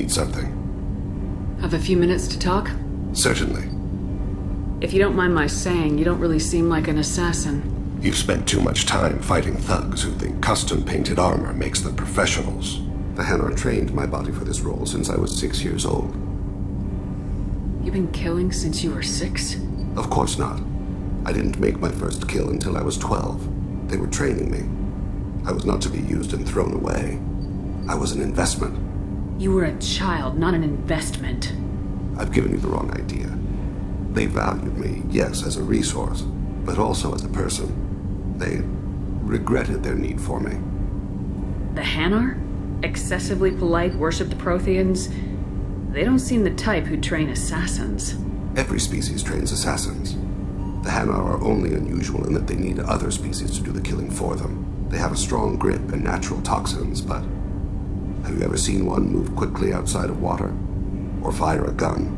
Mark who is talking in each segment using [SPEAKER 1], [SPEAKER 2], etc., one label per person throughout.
[SPEAKER 1] need something?
[SPEAKER 2] Have a few minutes to talk?
[SPEAKER 1] Certainly.
[SPEAKER 2] If you don't mind my saying, you don't really seem like an assassin.
[SPEAKER 1] You've spent too much time fighting thugs who think custom-painted armor makes them professionals. The Hanar trained my body for this role since I was 6 years old.
[SPEAKER 2] You've been killing since you were 6?
[SPEAKER 1] Of course not. I didn't make my first kill until I was 12. They were training me. I was not to be used and thrown away. I was an investment.
[SPEAKER 2] You were a child, not an investment.
[SPEAKER 1] I've given you the wrong idea. They valued me, yes, as a resource, but also as a person. They regretted their need for me.
[SPEAKER 2] The Hanar? Excessively polite, worship the Protheans? They don't seem the type who train assassins.
[SPEAKER 1] Every species trains assassins. The Hanar are only unusual in that they need other species to do the killing for them. They have a strong grip and natural toxins, but have you ever seen one move quickly outside of water? Or fire a gun?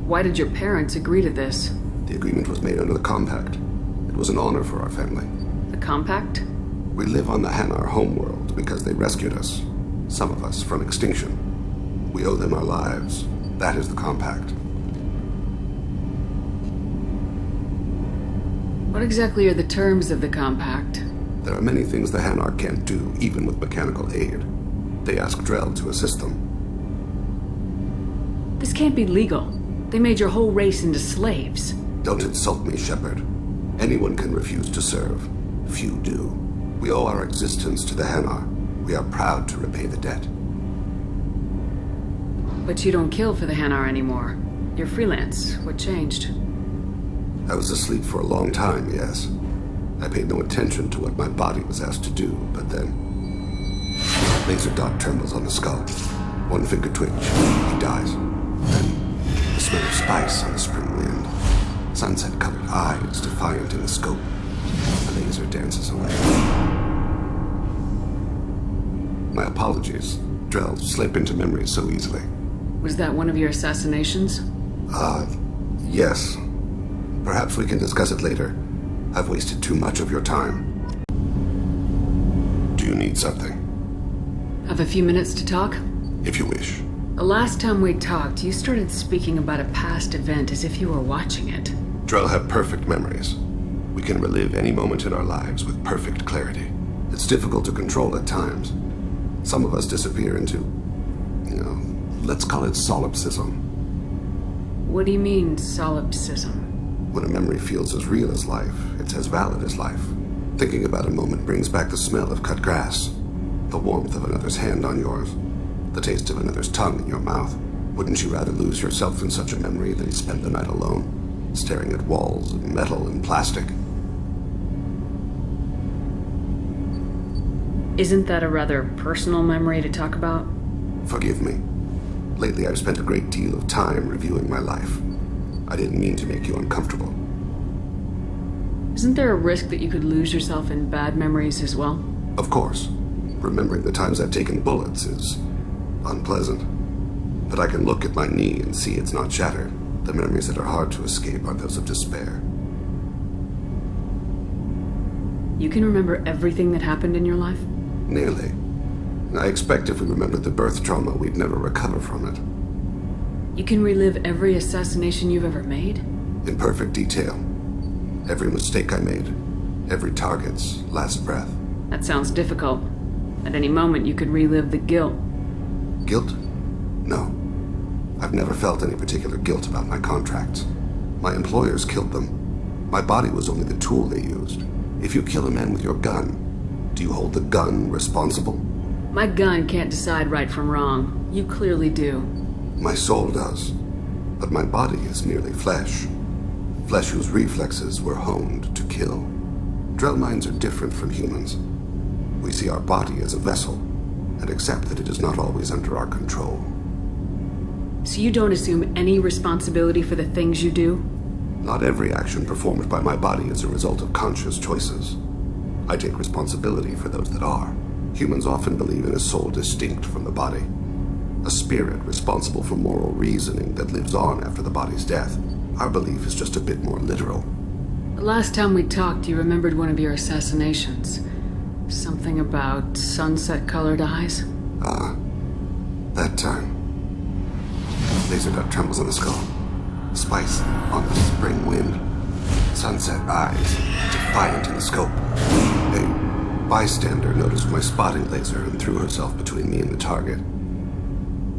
[SPEAKER 2] Why did your parents agree to this?
[SPEAKER 1] The agreement was made under the Compact. It was an honor for our family.
[SPEAKER 2] The Compact?
[SPEAKER 1] We live on the Hanar homeworld because they rescued us. Some of us from extinction. We owe them our lives. That is the Compact.
[SPEAKER 2] What exactly are the terms of the Compact?
[SPEAKER 1] There are many things the Hanar can't do, even with mechanical aid. They ask Drell to assist them.
[SPEAKER 2] This can't be legal. They made your whole race into slaves.
[SPEAKER 1] Don't insult me, Shepard. Anyone can refuse to serve. Few do. We owe our existence to the Hanar. We are proud to repay the debt.
[SPEAKER 2] But you don't kill for the Hanar anymore. You're freelance. What changed?
[SPEAKER 1] I was asleep for a long time, yes. I paid no attention to what my body was asked to do, but then... Laser dot trembles on the skull. One finger twitch. He dies. Then the smell of spice on the spring wind. Sunset-colored eyes defiant in the scope. The laser dances away. My apologies. Drell slip into memory so easily.
[SPEAKER 2] Was that one of your assassinations?
[SPEAKER 1] Yes. Perhaps we can discuss it later. I've wasted too much of your time. Do you need something?
[SPEAKER 2] Have a few minutes to talk?
[SPEAKER 1] If you wish.
[SPEAKER 2] The last time we talked, you started speaking about a past event as if you were watching it.
[SPEAKER 1] Drell have perfect memories. We can relive any moment in our lives with perfect clarity. It's difficult to control at times. Some of us disappear into, let's call it solipsism.
[SPEAKER 2] What do you mean, solipsism?
[SPEAKER 1] When a memory feels as real as life, it's as valid as life. Thinking about a moment brings back the smell of cut grass, the warmth of another's hand on yours, the taste of another's tongue in your mouth. Wouldn't you rather lose yourself in such a memory than spend the night alone, staring at walls of metal and plastic?
[SPEAKER 2] Isn't that a rather personal memory to talk about?
[SPEAKER 1] Forgive me. Lately I've spent a great deal of time reviewing my life. I didn't mean to make you uncomfortable.
[SPEAKER 2] Isn't there a risk that you could lose yourself in bad memories as well?
[SPEAKER 1] Of course. Remembering the times I've taken bullets is unpleasant. But I can look at my knee and see it's not shattered. The memories that are hard to escape are those of despair.
[SPEAKER 2] You can remember everything that happened in your life?
[SPEAKER 1] Nearly. I expect if we remembered the birth trauma, we'd never recover from it.
[SPEAKER 2] You can relive every assassination you've ever made?
[SPEAKER 1] In perfect detail. Every mistake I made. Every target's last breath.
[SPEAKER 2] That sounds difficult. At any moment, you could relive the guilt.
[SPEAKER 1] Guilt? No. I've never felt any particular guilt about my contracts. My employers killed them. My body was only the tool they used. If you kill a man with your gun, do you hold the gun responsible?
[SPEAKER 2] My gun can't decide right from wrong. You clearly do.
[SPEAKER 1] My soul does. But my body is merely flesh. Flesh whose reflexes were honed to kill. Drell minds are different from humans. We see our body as a vessel, and accept that it is not always under our control.
[SPEAKER 2] So you don't assume any responsibility for the things you do?
[SPEAKER 1] Not every action performed by my body is a result of conscious choices. I take responsibility for those that are. Humans often believe in a soul distinct from the body. A spirit responsible for moral reasoning that lives on after the body's death. Our belief is just a bit more literal.
[SPEAKER 2] The last time we talked, you remembered one of your assassinations. Something about sunset-colored eyes?
[SPEAKER 1] That time. Laser dot trembles on the skull. Spice on the spring wind. Sunset eyes, defiant in the scope. A bystander noticed my spotting laser and threw herself between me and the target.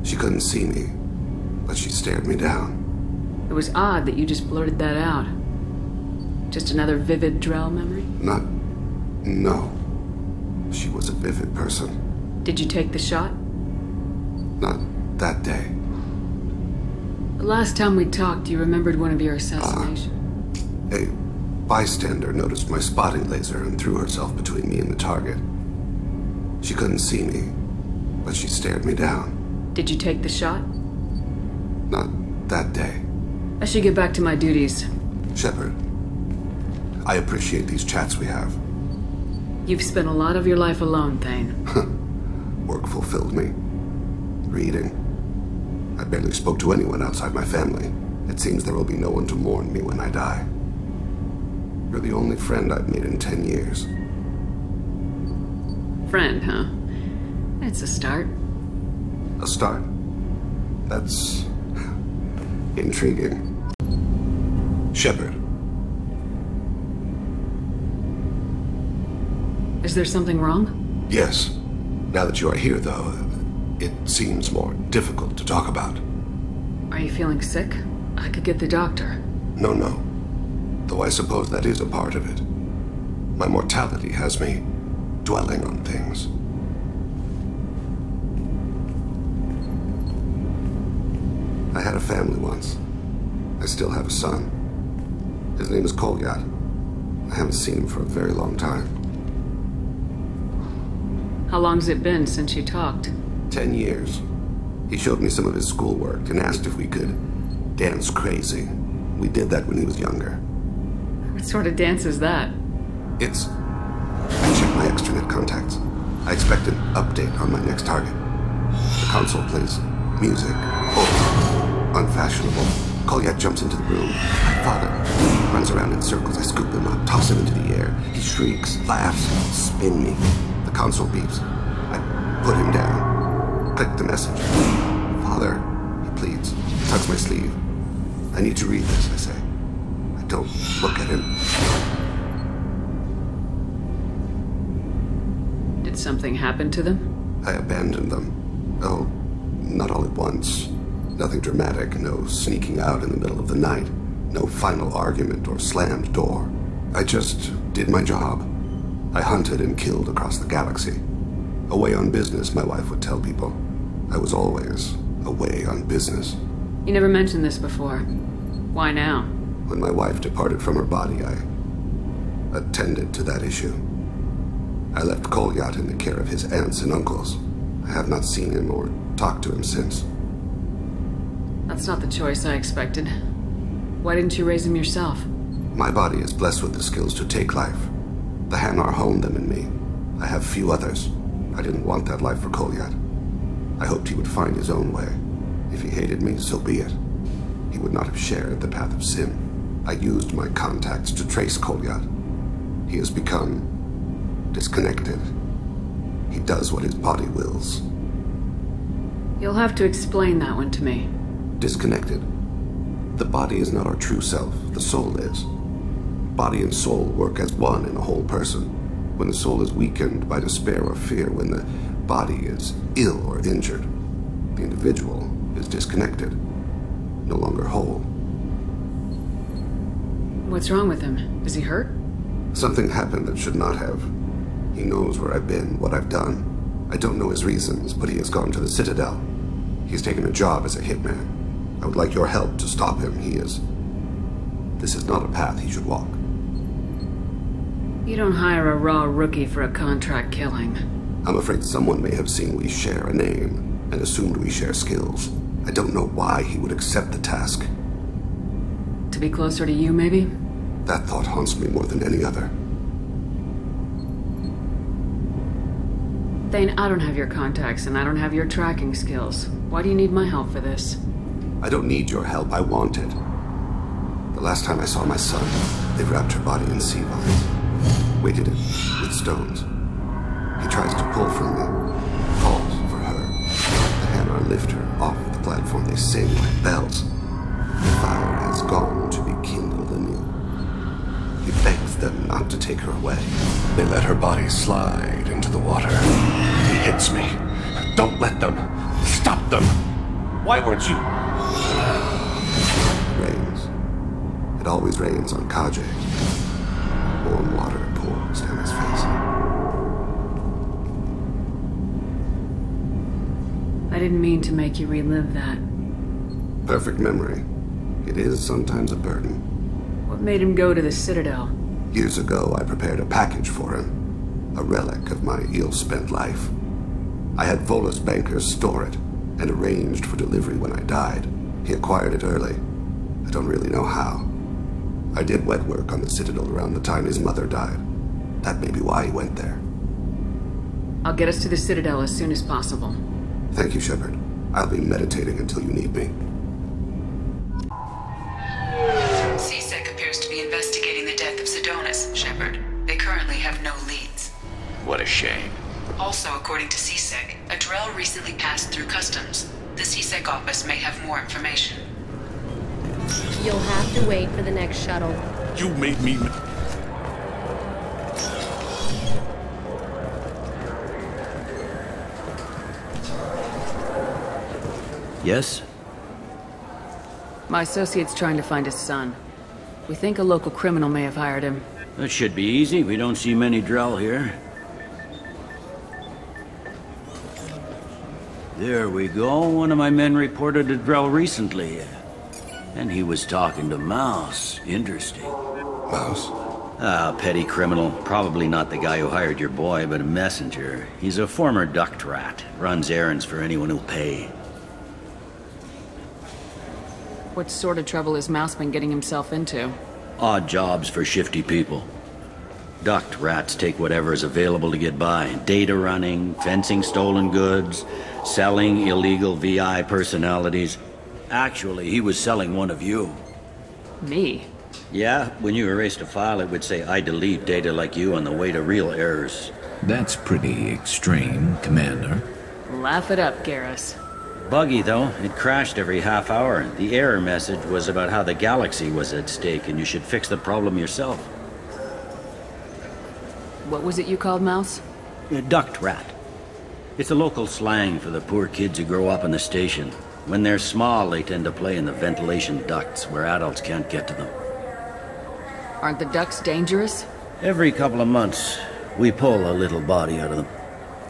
[SPEAKER 1] She couldn't see me, but she stared me down.
[SPEAKER 2] It was odd that you just blurted that out. Just another vivid Drell memory?
[SPEAKER 1] No. She was a vivid person.
[SPEAKER 2] Did you take the shot?
[SPEAKER 1] Not that day.
[SPEAKER 2] The last time we talked, you remembered one of your assassinations.
[SPEAKER 1] A bystander noticed my spotting laser and threw herself between me and the target. She couldn't see me, but she stared me down.
[SPEAKER 2] Did you take the shot?
[SPEAKER 1] Not that day.
[SPEAKER 2] I should get back to my duties.
[SPEAKER 1] Shepard, I appreciate these chats we have.
[SPEAKER 2] You've spent a lot of your life alone, Thane.
[SPEAKER 1] Work fulfilled me. Reading. I barely spoke to anyone outside my family. It seems there will be no one to mourn me when I die. You're the only friend I've made in 10 years.
[SPEAKER 2] Friend, huh? It's a start.
[SPEAKER 1] A start? That's intriguing. Shepard.
[SPEAKER 2] Is there something wrong?
[SPEAKER 1] Yes. Now that you are here, though, it seems more difficult to talk about.
[SPEAKER 2] Are you feeling sick? I could get the doctor.
[SPEAKER 1] No. Though I suppose that is a part of it. My mortality has me dwelling on things. I had a family once. I still have a son. His name is Kolyat. I haven't seen him for a very long time.
[SPEAKER 2] How long's it been since you talked?
[SPEAKER 1] 10 years. He showed me some of his schoolwork and asked if we could dance crazy. We did that when he was younger.
[SPEAKER 2] What sort of dance is that?
[SPEAKER 1] It's... I checked my extranet contacts. I expect an update on my next target. The console plays music. Old. Unfashionable. Kolyat jumps into the room. My father runs around in circles. I scoop him up, toss him into the air. He shrieks, laughs, spin me. The console beeps. I put him down. Click the message. Father, he pleads. He tugs my sleeve. I need to read this, I say. I don't look at him.
[SPEAKER 2] Did something happen to them?
[SPEAKER 1] I abandoned them. Oh, not all at once. Nothing dramatic, no sneaking out in the middle of the night, no final argument or slammed door. I just did my job. I hunted and killed across the galaxy. Away on business, my wife would tell people. I was always away on business.
[SPEAKER 2] You never mentioned this before. Why now?
[SPEAKER 1] When my wife departed from her body, I attended to that issue. I left Kolyat in the care of his aunts and uncles. I have not seen him or talked to him since.
[SPEAKER 2] That's not the choice I expected. Why didn't you raise him yourself?
[SPEAKER 1] My body is blessed with the skills to take life. The Hanar honed them in me. I have few others. I didn't want that life for Kolyat. I hoped he would find his own way. If he hated me, so be it. He would not have shared the path of sin. I used my contacts to trace Kolyat. He has become disconnected. He does what his body wills.
[SPEAKER 2] You'll have to explain that one to me.
[SPEAKER 1] Disconnected. The body is not our true self. The soul is. Body and soul work as one in a whole person. When the soul is weakened by despair or fear, when the body is ill or injured, the individual is disconnected, no longer whole.
[SPEAKER 2] What's wrong with him? Is he hurt?
[SPEAKER 1] Something happened that should not have. He knows where I've been, what I've done. I don't know his reasons, but he has gone to the Citadel. He's taken a job as a hitman. I would like your help to stop him. This is not a path he should walk.
[SPEAKER 2] You don't hire a raw rookie for a contract killing.
[SPEAKER 1] I'm afraid someone may have seen we share a name and assumed we share skills. I don't know why he would accept the task.
[SPEAKER 2] To be closer to you, maybe?
[SPEAKER 1] That thought haunts me more than any other.
[SPEAKER 2] Thane, I don't have your contacts and I don't have your tracking skills. Why do you need my help for this?
[SPEAKER 1] I don't need your help. I want it. The last time I saw my son, they wrapped her body in sea vines, weighted it with stones. He tries to pull from me, calls for her. The Hanar lift her off the platform. platform they sing like bells. The fire has gone to be kindled anew. He begs them not to take her away. They let her body slide into the water. He hits me. Don't let them. Stop them. Why weren't you? It rains. It always rains on Kaje. Warm water pours down his face.
[SPEAKER 2] I didn't mean to make you relive that.
[SPEAKER 1] Perfect memory. It is sometimes a burden.
[SPEAKER 2] What made him go to the Citadel?
[SPEAKER 1] Years ago, I prepared a package for him. A relic of my ill-spent life. I had Volus bankers store it, and arranged for delivery when I died. He acquired it early. I don't really know how. I did wet work on the Citadel around the time his mother died. That may be why he went there.
[SPEAKER 2] I'll get us to the Citadel as soon as possible.
[SPEAKER 1] Thank you, Shepard. I'll be meditating until you need me.
[SPEAKER 3] CSEC appears to be investigating the death of Sidonis, Shepard. They currently have no leads.
[SPEAKER 4] What a shame.
[SPEAKER 3] Also, according to CSEC, a Drell recently passed through customs. The CSEC office may have more information.
[SPEAKER 5] You'll have to wait for the next shuttle.
[SPEAKER 4] You made me...
[SPEAKER 6] Yes?
[SPEAKER 2] My associate's trying to find his son. We think a local criminal may have hired him.
[SPEAKER 6] That should be easy. We don't see many Drell here. There we go. One of my men reported a Drell recently. And he was talking to Mouse. Interesting.
[SPEAKER 1] Mouse?
[SPEAKER 6] Ah, petty criminal. Probably not the guy who hired your boy, but a messenger. He's a former duct rat. Runs errands for anyone who'll pay.
[SPEAKER 2] What sort of trouble has Mouse been getting himself into?
[SPEAKER 6] Odd jobs for shifty people. Duct rats take whatever is available to get by. Data running, fencing stolen goods, selling illegal VI personalities. Actually, he was selling one of you.
[SPEAKER 2] Me?
[SPEAKER 6] Yeah, when you erased a file, it would say, I delete data like you on the way to real errors.
[SPEAKER 7] That's pretty extreme, Commander.
[SPEAKER 2] Laugh it up, Garrus.
[SPEAKER 6] Buggy, though. It crashed every half hour. The error message was about how the galaxy was at stake, and you should fix the problem yourself.
[SPEAKER 2] What was it you called Mouse?
[SPEAKER 6] A duct rat. It's a local slang for the poor kids who grow up in the station. When they're small, they tend to play in the ventilation ducts where adults can't get to them.
[SPEAKER 2] Aren't the ducks dangerous?
[SPEAKER 6] Every couple of months, we pull a little body out of them.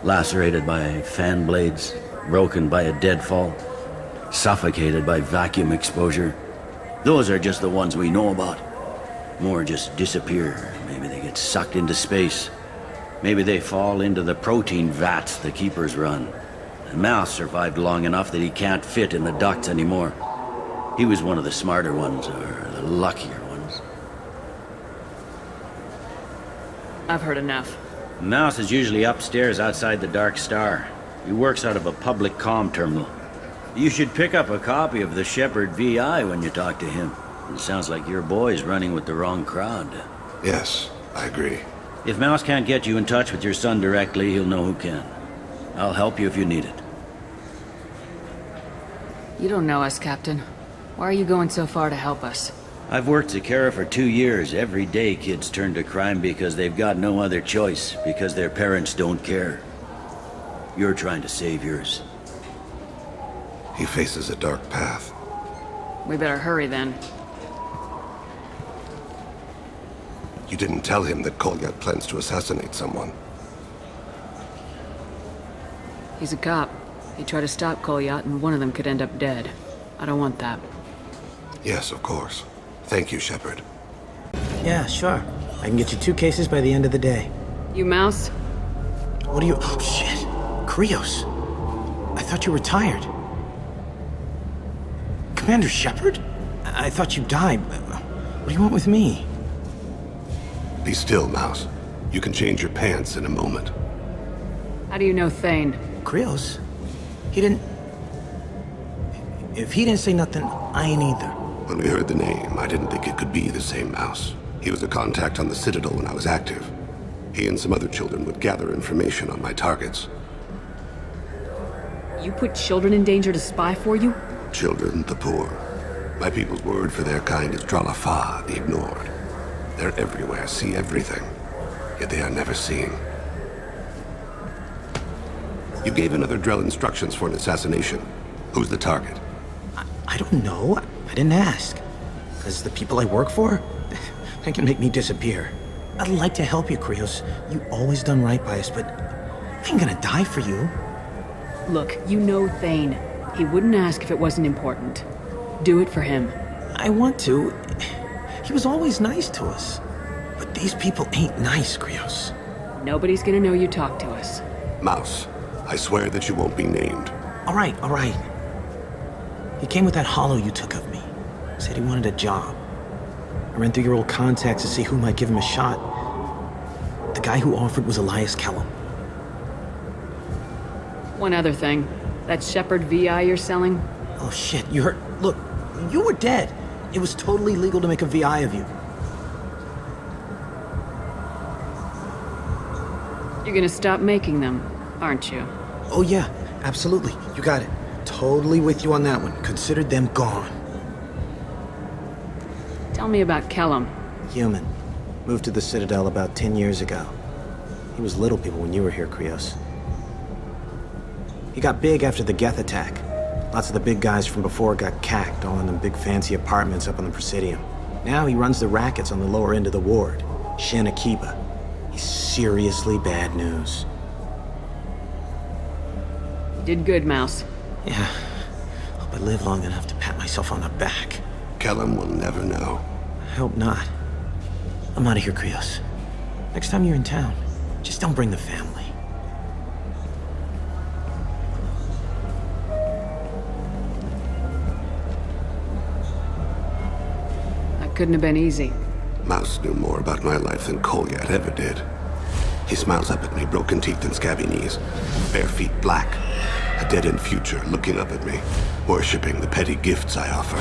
[SPEAKER 6] Lacerated by fan blades, broken by a deadfall, suffocated by vacuum exposure. Those are just the ones we know about. More just disappear. Maybe they get sucked into space. Maybe they fall into the protein vats the keepers run. And Mouse survived long enough that he can't fit in the ducts anymore. He was one of the smarter ones, or the luckier ones.
[SPEAKER 2] I've heard enough.
[SPEAKER 6] Mouse is usually upstairs outside the Dark Star. He works out of a public comm terminal. You should pick up a copy of the Shepard VI when you talk to him. It sounds like your boy's running with the wrong crowd.
[SPEAKER 1] Yes, I agree.
[SPEAKER 6] If Mouse can't get you in touch with your son directly, he'll know who can. I'll help you if you need it.
[SPEAKER 2] You don't know us, Captain. Why are you going so far to help us?
[SPEAKER 6] I've worked Zakera for 2 years. Every day kids turn to crime because they've got no other choice, because their parents don't care. You're trying to save yours.
[SPEAKER 1] He faces a dark path.
[SPEAKER 2] We better hurry then.
[SPEAKER 1] You didn't tell him that Kolyat plans to assassinate someone.
[SPEAKER 2] He's a cop. He tried to stop Kolyat, and one of them could end up dead. I don't want that.
[SPEAKER 1] Yes, of course. Thank you, Shepard.
[SPEAKER 8] Yeah, sure. I can get you 2 cases by the end of the day.
[SPEAKER 2] You Mouse?
[SPEAKER 8] What do you... Oh, shit. Krios. I thought you were tired. Commander Shepard? I thought you died. What do you want with me?
[SPEAKER 1] Be still, Mouse. You can change your pants in a moment.
[SPEAKER 2] How do you know Thane?
[SPEAKER 8] Krios? He didn't... If he didn't say nothing, I ain't either.
[SPEAKER 1] When we heard the name, I didn't think it could be the same Mouse. He was a contact on the Citadel when I was active. He and some other children would gather information on my targets.
[SPEAKER 2] You put children in danger to spy for you?
[SPEAKER 1] children, the poor. My people's word for their kind is Dralafa, the ignored. They're everywhere, see everything, yet they are never seen. You gave another Drell instructions for an assassination. Who's the target?
[SPEAKER 8] I don't know. I didn't ask. Because the people I work for, they can make me disappear. I'd like to help you, Krios. You always done right by us, but I ain't gonna die for you.
[SPEAKER 2] Look, you know Thane. He wouldn't ask if it wasn't important. Do it for him.
[SPEAKER 8] I want to. He was always nice to us. But these people ain't nice, Krios.
[SPEAKER 2] Nobody's gonna know you talked to us.
[SPEAKER 1] Mouse, I swear that you won't be named.
[SPEAKER 8] All right. He came with that hollow you took of me. Said he wanted a job. I ran through your old contacts to see who might give him a shot. The guy who offered was Elias Kellum.
[SPEAKER 2] One other thing. That Shepard VI you're selling?
[SPEAKER 8] Oh shit, you heard? Look, you were dead. It was totally legal to make a VI of you.
[SPEAKER 2] You're gonna stop making them, aren't you?
[SPEAKER 8] Oh yeah, absolutely. You got it. Totally with you on that one. Considered them gone.
[SPEAKER 2] Tell me about Kellum.
[SPEAKER 8] Human. Moved to the Citadel about 10 years ago. He was Little People when you were here, Krios. He got big after the Geth attack. Lots of the big guys from before got cacked, all in them big fancy apartments up on the Presidium. Now he runs the rackets on the lower end of the ward, Shin Akiba. He's seriously bad news.
[SPEAKER 2] Did good, Mouse.
[SPEAKER 8] Yeah. Hope I live long enough to pat myself on the back.
[SPEAKER 1] Kellum will never know.
[SPEAKER 8] I hope not. I'm out of here, Krios. Next time you're in town, just don't bring the family.
[SPEAKER 2] That couldn't have been easy.
[SPEAKER 1] Mouse knew more about my life than Kolyat ever did. He smiles up at me, broken teeth and scabby knees, bare feet black, a dead-end future looking up at me, worshipping the petty gifts I offer.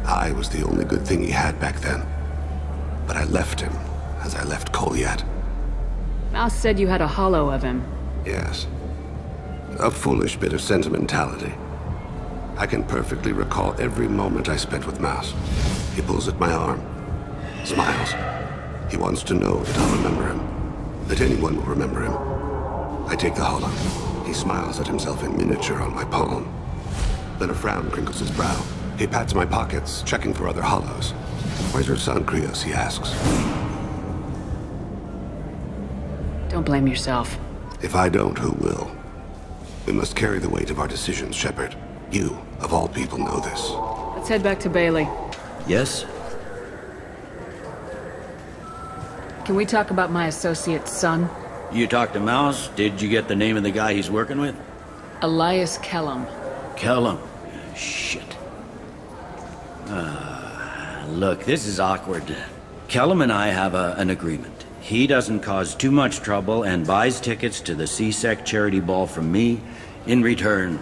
[SPEAKER 1] I was the only good thing he had back then, but I left him as I left Kolyat.
[SPEAKER 2] Mouse said you had a hollow of him.
[SPEAKER 1] Yes. A foolish bit of sentimentality. I can perfectly recall every moment I spent with Mouse. He pulls at my arm, smiles. He wants to know that I'll remember him, that anyone will remember him. I take the hollow. He smiles at himself in miniature on my palm. Then a frown crinkles his brow. He pats my pockets, checking for other hollows. Where's your son, Krios, he asks.
[SPEAKER 2] Don't blame yourself.
[SPEAKER 1] If I don't, who will? We must carry the weight of our decisions, Shepard. You, of all people, know this.
[SPEAKER 2] Let's head back to Bailey.
[SPEAKER 6] Yes?
[SPEAKER 2] Can we talk about my associate's son?
[SPEAKER 6] You talked to Mouse? Did you get the name of the guy he's working with?
[SPEAKER 2] Elias Kellum.
[SPEAKER 6] Kellum. Shit. Look, this is awkward. Kellum and I have an agreement. He doesn't cause too much trouble and buys tickets to the CSEC charity ball from me. In return,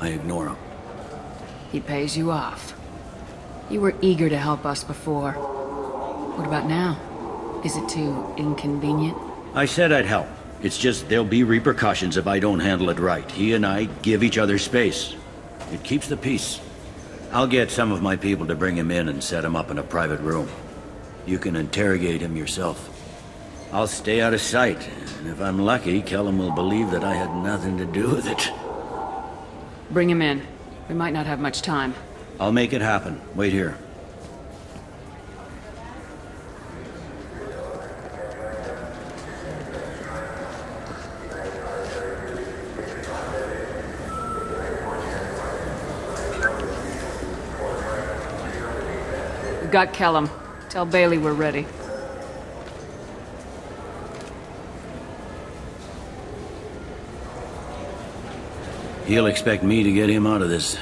[SPEAKER 6] I ignore him.
[SPEAKER 2] He pays you off. You were eager to help us before. What about now? Is it too inconvenient?
[SPEAKER 6] I said I'd help. It's just there'll be repercussions if I don't handle it right. He and I give each other space. It keeps the peace. I'll get some of my people to bring him in and set him up in a private room. You can interrogate him yourself. I'll stay out of sight, and if I'm lucky, Kellum will believe that I had nothing to do with it.
[SPEAKER 2] Bring him in. We might not have much time.
[SPEAKER 6] I'll make it happen. Wait here.
[SPEAKER 2] We've got Kellum. Tell Bailey we're ready.
[SPEAKER 6] He'll expect me to get him out of this.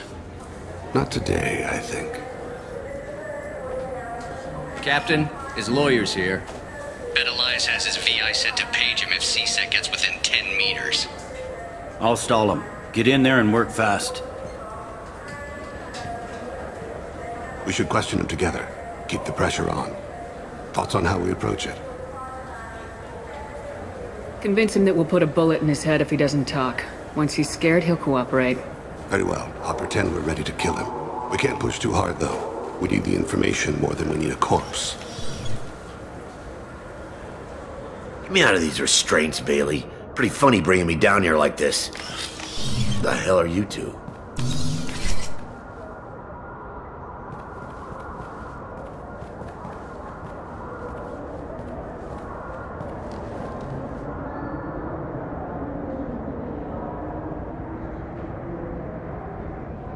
[SPEAKER 1] Not today, I think.
[SPEAKER 9] Captain, his lawyer's here. Bet Elias has his VI set to page him if CSEC gets within 10 meters.
[SPEAKER 6] I'll stall him. Get in there and work fast.
[SPEAKER 1] We should question him together. Keep the pressure on. Thoughts on how we approach it?
[SPEAKER 2] Convince him that we'll put a bullet in his head if he doesn't talk. Once he's scared, he'll cooperate.
[SPEAKER 1] Very well. I'll pretend we're ready to kill him. We can't push too hard, though. We need the information more than we need a corpse.
[SPEAKER 6] Get me out of these restraints, Bailey. Pretty funny bringing me down here like this. The hell are you two?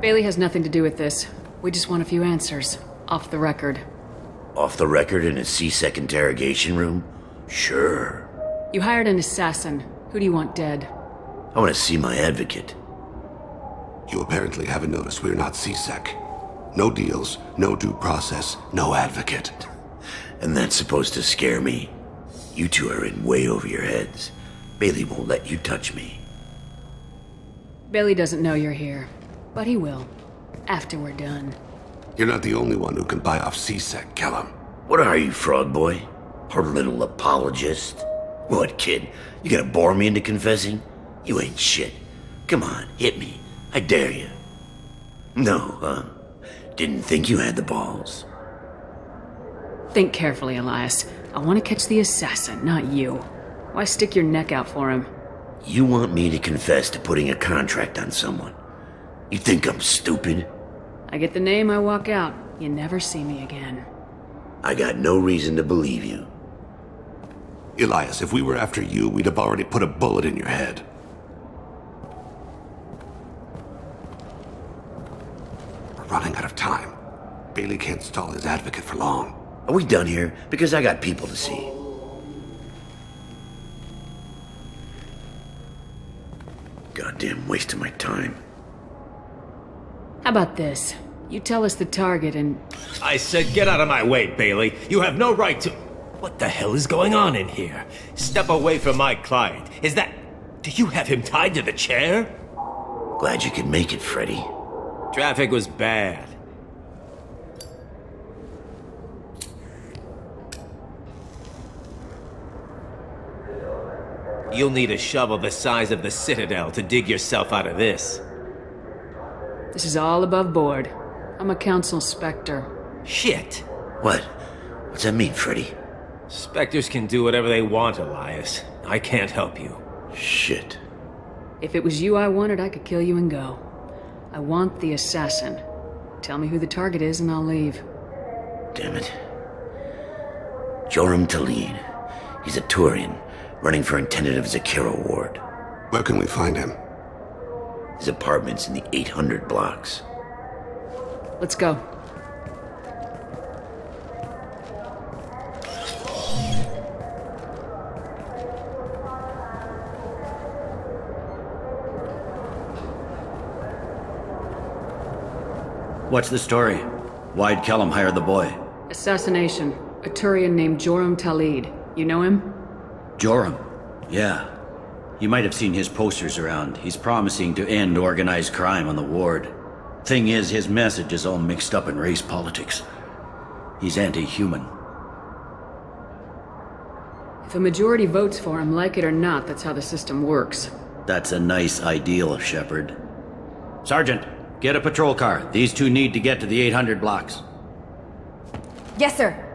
[SPEAKER 2] Bailey has nothing to do with this. We just want a few answers. Off the record.
[SPEAKER 6] Off the record in a C-Sec interrogation room? Sure.
[SPEAKER 2] You hired an assassin. Who do you want dead?
[SPEAKER 6] I want to see my advocate.
[SPEAKER 1] You apparently haven't noticed we're not C-Sec. No deals, no due process, no advocate.
[SPEAKER 6] And that's supposed to scare me. You two are in way over your heads. Bailey won't let you touch me.
[SPEAKER 2] Bailey doesn't know you're here. But he will. After we're done.
[SPEAKER 1] You're not the only one who can buy off C-Sec, Callum.
[SPEAKER 6] What are you, frog boy? Our little apologist? What, kid? You gonna bore me into confessing? You ain't shit. Come on, hit me. I dare you. No, huh? Didn't think you had the balls.
[SPEAKER 2] Think carefully, Elias. I want to catch the assassin, not you. Why stick your neck out for him?
[SPEAKER 6] You want me to confess to putting a contract on someone? You think I'm stupid?
[SPEAKER 2] I get the name, I walk out. You never see me again.
[SPEAKER 6] I got no reason to believe you.
[SPEAKER 1] Elias, if we were after you, we'd have already put a bullet in your head. We're running out of time. Bailey can't stall his advocate for long.
[SPEAKER 6] Are we done here? Because I got people to see. Goddamn waste of my time.
[SPEAKER 2] How about this? You tell us the target and...
[SPEAKER 10] I said get out of my way, Bailey. You have no right to... What the hell is going on in here? Step away from my client. Is that... Do you have him tied to the chair?
[SPEAKER 6] Glad you could make it, Freddy.
[SPEAKER 10] Traffic was bad. You'll need a shovel the size of the Citadel to dig yourself out of this.
[SPEAKER 2] This is all above board. I'm a council specter.
[SPEAKER 10] Shit.
[SPEAKER 6] What? What's that mean, Freddy?
[SPEAKER 10] Spectres can do whatever they want, Elias. I can't help you.
[SPEAKER 6] Shit.
[SPEAKER 2] If it was you I wanted, I could kill you and go. I want the assassin. Tell me who the target is and I'll leave.
[SPEAKER 6] Damn it. Joram Talid. He's a Turian, running for intendant of Zakira Ward.
[SPEAKER 1] Where can we find him?
[SPEAKER 6] His apartment's in the 800 blocks.
[SPEAKER 2] Let's go.
[SPEAKER 6] What's the story? Why'd Kellum hire the boy?
[SPEAKER 2] Assassination. A Turian named Joram Talid. You know him?
[SPEAKER 6] Joram? Yeah. You might have seen his posters around. He's promising to end organized crime on the ward. Thing is, his message is all mixed up in race politics. He's anti-human.
[SPEAKER 2] If a majority votes for him, like it or not, that's how the system works.
[SPEAKER 6] That's a nice ideal, Shepard. Sergeant, get a patrol car. These two need to get to the 800 blocks.
[SPEAKER 5] Yes, sir.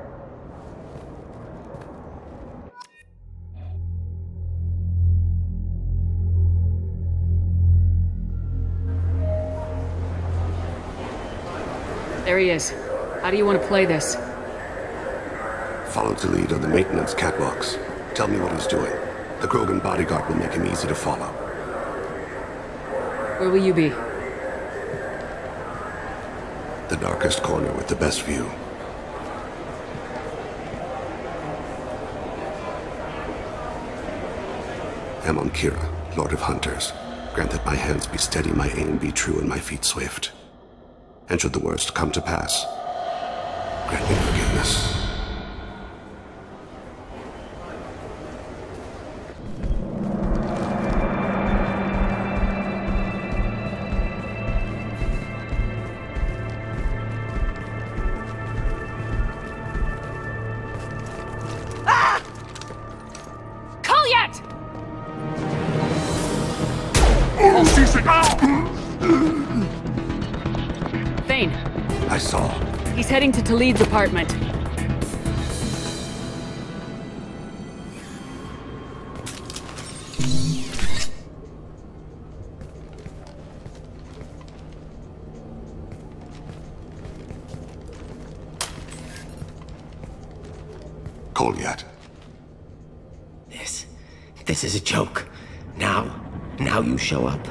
[SPEAKER 2] There he is. How do you want to play this?
[SPEAKER 1] Follow to lead on the maintenance catwalks. Tell me what he's doing. The Krogan bodyguard will make him easy to follow.
[SPEAKER 2] Where will you be?
[SPEAKER 1] The darkest corner with the best view. Amon Kira, Lord of Hunters. Grant that my hands be steady, my aim be true, and my feet swift. And should the worst come to pass, grant me forgiveness.
[SPEAKER 2] Call yet! Thane,
[SPEAKER 1] I saw.
[SPEAKER 2] he's heading to Talid's apartment.
[SPEAKER 1] Kolyat.
[SPEAKER 10] This is a joke. Now you show up.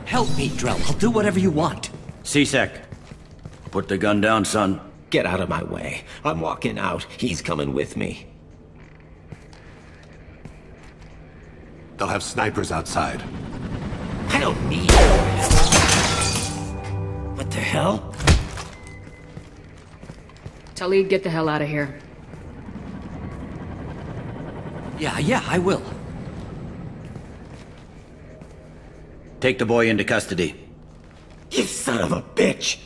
[SPEAKER 11] Help me, Drell. I'll do whatever you want.
[SPEAKER 6] C-Sec. Put the gun down, son.
[SPEAKER 10] Get out of my way. I'm walking out. He's coming with me.
[SPEAKER 1] They'll have snipers outside.
[SPEAKER 10] I don't need you. What the hell?
[SPEAKER 2] Talid, get the hell out of here.
[SPEAKER 11] Yeah, I will.
[SPEAKER 6] Take the boy into custody.
[SPEAKER 10] You son of a bitch!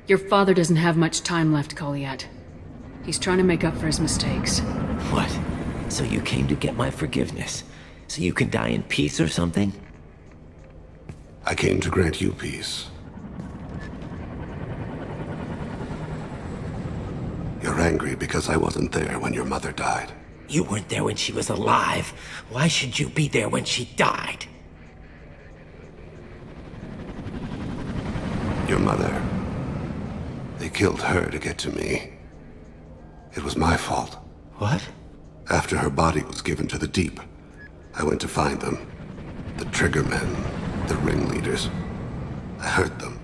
[SPEAKER 2] Your father doesn't have much time left, Kolyat. He's trying to make up for his mistakes.
[SPEAKER 10] What? So you came to get my forgiveness? So you can die in peace or something?
[SPEAKER 1] I came to grant you peace. You're angry because I wasn't there when your mother died.
[SPEAKER 10] You weren't there when she was alive. Why should you be there when she died?
[SPEAKER 1] Your mother. They killed her to get to me. It was my fault.
[SPEAKER 10] What?
[SPEAKER 1] After her body was given to the deep, I went to find them. The triggermen, the ringleaders. I hurt them.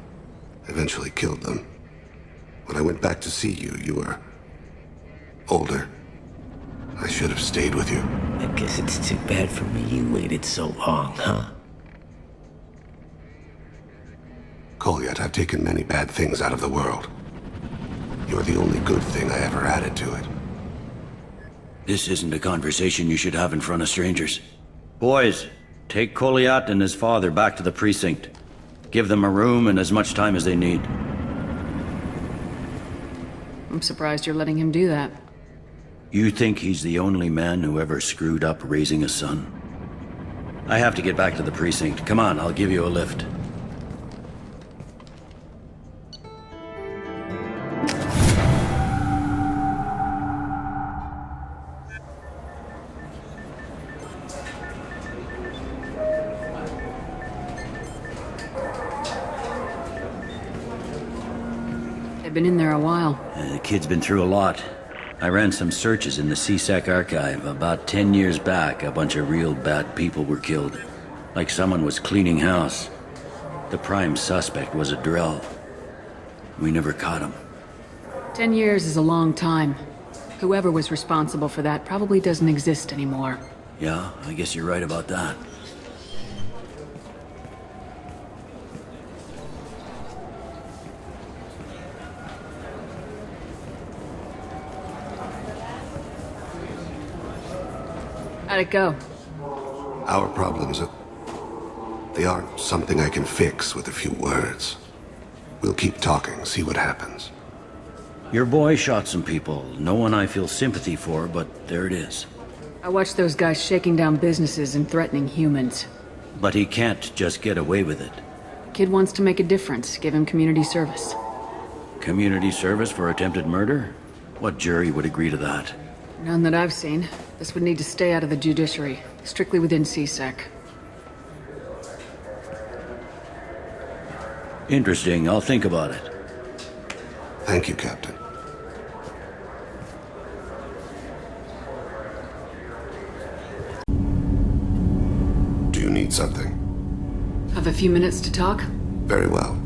[SPEAKER 1] Eventually killed them. When I went back to see you, you were older. I should have stayed with you.
[SPEAKER 10] I guess it's too bad for me you waited so long, huh?
[SPEAKER 1] Kolyat, I've taken many bad things out of the world. You're the only good thing I ever added to it.
[SPEAKER 6] This isn't a conversation you should have in front of strangers. Boys, take Kolyat and his father back to the precinct. Give them a room and as much time as they need.
[SPEAKER 2] I'm surprised you're letting him do that.
[SPEAKER 6] You think he's the only man who ever screwed up raising a son? I have to get back to the precinct. Come on, I'll give you a lift.
[SPEAKER 2] They've been in there a while.
[SPEAKER 6] The kid's been through a lot. I ran some searches in the C-Sec archive. About 10 years back, a bunch of real bad people were killed. Like someone was cleaning house. The prime suspect was a Drell. We never caught him.
[SPEAKER 2] 10 years is a long time. Whoever was responsible for that probably doesn't exist anymore.
[SPEAKER 6] Yeah, I guess you're right about that.
[SPEAKER 2] How'd it go?
[SPEAKER 1] Our problems they aren't something I can fix with a few words. We'll keep talking, see what happens.
[SPEAKER 6] Your boy shot some people. No one I feel sympathy for, but there it is.
[SPEAKER 2] I watched those guys shaking down businesses and threatening humans.
[SPEAKER 6] But he can't just get away with it.
[SPEAKER 2] Kid wants to make a difference. Give him community service.
[SPEAKER 6] Community service for attempted murder? What jury would agree to that?
[SPEAKER 2] None that I've seen. This would need to stay out of the judiciary. Strictly within C-Sec.
[SPEAKER 6] Interesting. I'll think about it.
[SPEAKER 1] Thank you, Captain. Do you need something?
[SPEAKER 2] Have a few minutes to talk?
[SPEAKER 1] Very well.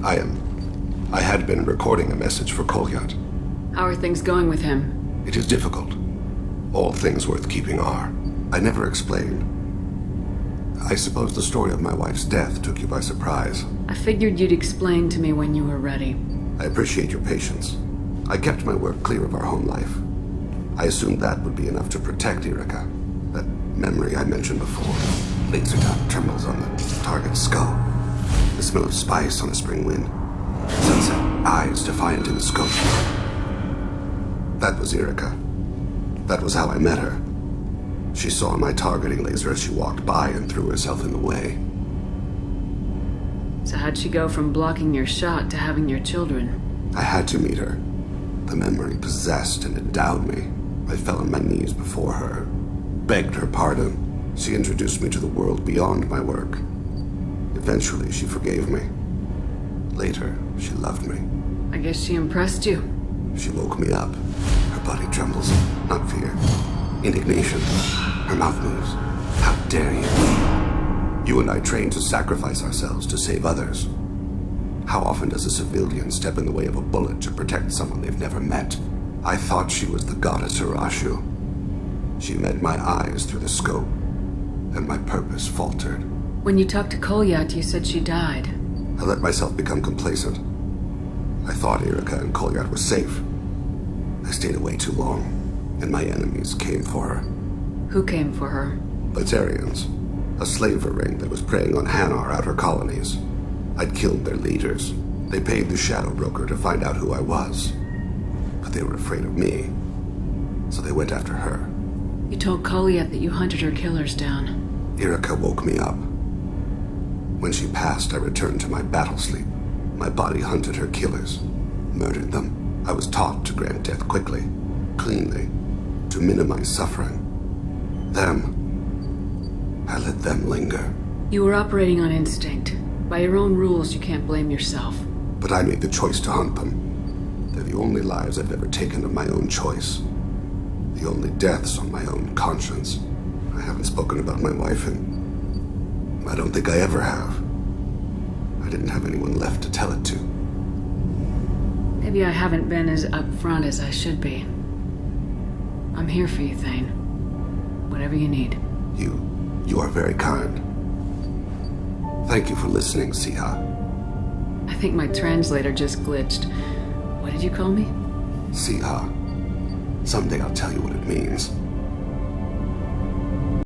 [SPEAKER 1] I had been recording a message for Kolyat.
[SPEAKER 2] How are things going with him?
[SPEAKER 1] It is difficult. All things worth keeping are. I never explained. I suppose the story of my wife's death took you by surprise.
[SPEAKER 2] I figured you'd explain to me when you were ready.
[SPEAKER 1] I appreciate your patience. I kept my work clear of our home life. I assumed that would be enough to protect Erica. That memory I mentioned before. Laser dot trembles on the target's skull. The smell of spice on a spring wind. Sunset eyes defiant in the scope. That was Erica. That was how I met her. She saw my targeting laser as she walked by and threw herself in the way.
[SPEAKER 2] So how'd she go from blocking your shot to having your children?
[SPEAKER 1] I had to meet her. The memory possessed and endowed me. I fell on my knees before her, begged her pardon. She introduced me to the world beyond my work. Eventually, she forgave me. Later, she loved me.
[SPEAKER 2] I guess she impressed you.
[SPEAKER 1] She woke me up. Her body trembles, not fear. Indignation. Her mouth moves. How dare you? You and I trained to sacrifice ourselves to save others. How often does a civilian step in the way of a bullet to protect someone they've never met? I thought she was the goddess Arashu. She met my eyes through the scope, and my purpose faltered.
[SPEAKER 2] When you talked to Kolyat, you said she died.
[SPEAKER 1] I let myself become complacent. I thought Irika and Kolyat were safe. I stayed away too long, and my enemies came for her.
[SPEAKER 2] Who came for her?
[SPEAKER 1] Batarians. A slaver ring that was preying on Hanar outer colonies. I'd killed their leaders. They paid the shadow broker to find out who I was. But they were afraid of me, so they went after her.
[SPEAKER 2] You told Kolyat that you hunted her killers down.
[SPEAKER 1] Irika woke me up. When she passed, I returned to my battle sleep. My body hunted her killers, murdered them. I was taught to grant death quickly, cleanly, to minimize suffering. I let them linger.
[SPEAKER 2] You were operating on instinct. By your own rules, you can't blame yourself.
[SPEAKER 1] But I made the choice to hunt them. They're the only lives I've ever taken of my own choice. The only deaths on my own conscience. I haven't spoken about my wife, and I don't think I ever have. I didn't have anyone left to tell it to.
[SPEAKER 2] Maybe I haven't been as upfront as I should be. I'm here for you, Thane. Whatever you need.
[SPEAKER 1] You are very kind. Thank you for listening, Siha.
[SPEAKER 2] I think my translator just glitched. What did you call me?
[SPEAKER 1] Siha. Someday I'll tell you what it means.